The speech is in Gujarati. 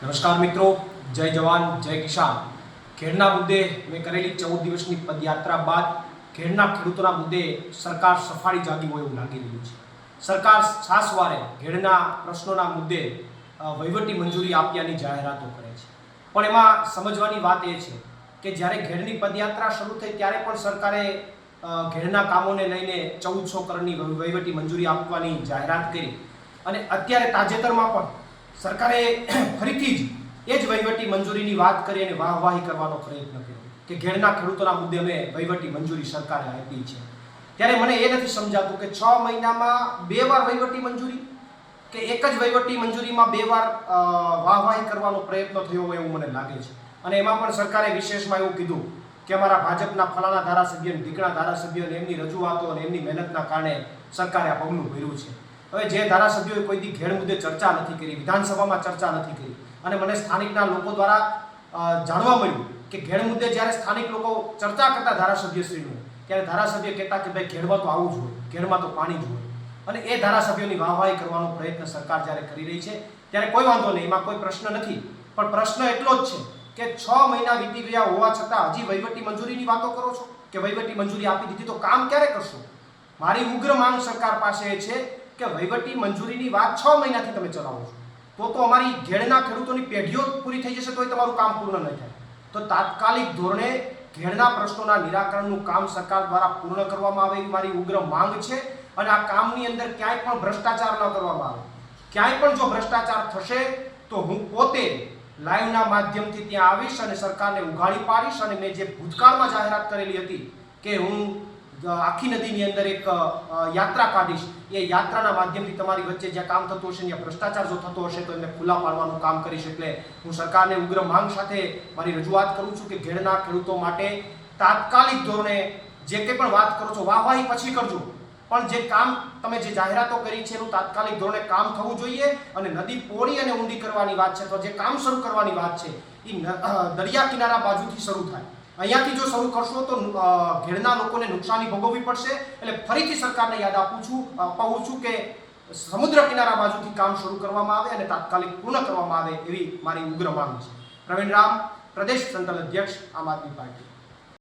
નમસ્કાર મિત્રો, જય જવાન જય કિસાન. ખેડના મુદ્દે મેં કરેલી 14 દિવસની પદયાત્રા બાદ ખેડના ખેડૂતોના મુદ્દે સરકાર સફાળી જાગી હોય એવું લાગી રહ્યું છે. સરકાર છાસવારે ખેડના પ્રશ્નોના મુદ્દે વહીવટી મંજૂરી આપ્યાની જાહેરાતો કરે છે, પણ એમાં સમજવાની વાત એ છે કે જ્યારે ખેડની પદયાત્રા શરૂ થઈ ત્યારે પણ સરકારે ખેડના કામોને લઈને 1400 કરોડની વહીવટી મંજૂરી આપવાની જાહેરાત કરી અને અત્યારે તાજેતરમાં પણ સરકારે ફરીથી જ એ જ વહીવટી મંજૂરીની વાત કરી અને વાહવાહી કરવાનો પ્રયત્ન કર્યો કે ઘેડના ખેડૂતોના મુદ્દે અમે વહીવટી મંજૂરી સરકારે આપી છે. ત્યારે મને એ નથી સમજાતું કે 6 મહિનામાં 2 વાર વહીવટી મંજૂરી કે એક જ વહીવટી મંજૂરીમાં 2 વાર વાહવાહી કરવાનો પ્રયત્ન થયો હોય એવું મને લાગે છે. અને એમાં પણ સરકારે વિશેષમાં એવું કીધું કે અમારા ભાજપના ફલાણા ધારાસભ્ય ઢીકણા ધારાસભ્યોને એમની રજૂઆતો અને એમની મહેનતના કારણે સરકારે આ પગલું ભર્યું છે. હવે જે ધારાસભ્યોએ કોઈ દી ઘેડ મુદ્દે ચર્ચા નથી કરી, વિધાનસભામાં ચર્ચા નથી કરી, અને મને સ્થાનિકના લોકો દ્વારા જાણવા મળ્યું કે ઘેડ મુદ્દે જ્યારે સ્થાનિક લોકો ચર્ચા કરતા ધારાસભ્યશ્રીનું, ત્યારે ધારાસભ્ય કહેતા કે ભાઈ ઘેડમાં તો આવું જ હોય, ઘેડમાં તો પાણી જ હોય, અને એ ધારાસભ્યોની વાહવાહી કરવાનો પ્રયત્ન સરકાર જ્યારે કરી રહી છે ત્યારે કોઈ વાંધો નહીં, એમાં કોઈ પ્રશ્ન નથી. પણ પ્રશ્ન એટલો જ છે કે 6 મહિના વીતી ગયા હોવા છતાં હજી વહીવટી મંજૂરીની વાતો કરો છો કે વહીવટી મંજૂરી આપી દીધી તો કામ ક્યારે કરશો? મારી ઉગ્ર માંગ સરકાર પાસે છે કે વહીવટી મંજૂરીની વાત 6 મહિનાથી તમે ચલાવો છો તો અમારી ઘેડના ખેડૂતોની પેઢીઓ પૂરી થઈ જશે તોય તમારું કામ પૂર્ણ નહીં થાય. તો તાત્કાલિક ધોરણે ઘેડના પ્રશ્નોના નિરાકરણનું કામ સરકાર દ્વારા પૂર્ણ કરવામાં આવે એવી મારી ઉગ્ર માંગ છે. અને આ કામની અંદર ક્યાંય પણ ભ્રષ્ટાચાર ન કરવામાં આવે. ક્યાંય પણ જો ભ્રષ્ટાચાર થશે તો હું પોતે લાઈવના માધ્યમથી ત્યાં આવીશ અને સરકારને ઉઘાડી પાડીશ. અને મેં જે ભૂતકાળમાં જાહેરાત કરેલી હતી કે હું આખી નદીની અંદર એક યાત્રા કાઢીશ, એ યાત્રાના માધ્યમથી તમારી વચ્ચે જ્યાં કામ થતું હશે ત્યાં ભ્રષ્ટાચાર જો થતો હશે તો એમને ખુલ્લા પાડવાનું કામ કરીશ. એટલે હું સરકારને ઉગ્ર માંગ સાથે મારી રજૂઆત કરું છું કે ઘેડના ખેડૂતો માટે તાત્કાલિક ધોરણે જે કંઈ પણ વાત કરો છો વાહવાહી પછી કરજો, પણ જે કામ તમે જે જાહેરાતો કરી છે એનું તાત્કાલિક ધોરણે કામ થવું જોઈએ. અને નદી પહોળી અને ઊંડી કરવાની વાત છે તો જે કામ શરૂ કરવાની વાત છે એ દરિયા કિનારા બાજુથી શરૂ થાય. અહીંયાથી જો શરૂ કરશો તો ઘેડના લોકોને નુકસાની ભોગવવી પડશે. એટલે ફરીથી સરકારને યાદ અપાવું છું કે સમુદ્ર કિનારા બાજુથી કામ શરૂ કરવામાં આવે અને તાત્કાલિક પૂર્ણ કરવામાં આવે એવી મારી ઉગ્ર માંગ છે. પ્રવીણ રામ, પ્રદેશ સંકલન અધ્યક્ષ, આમ આદમી પાર્ટી.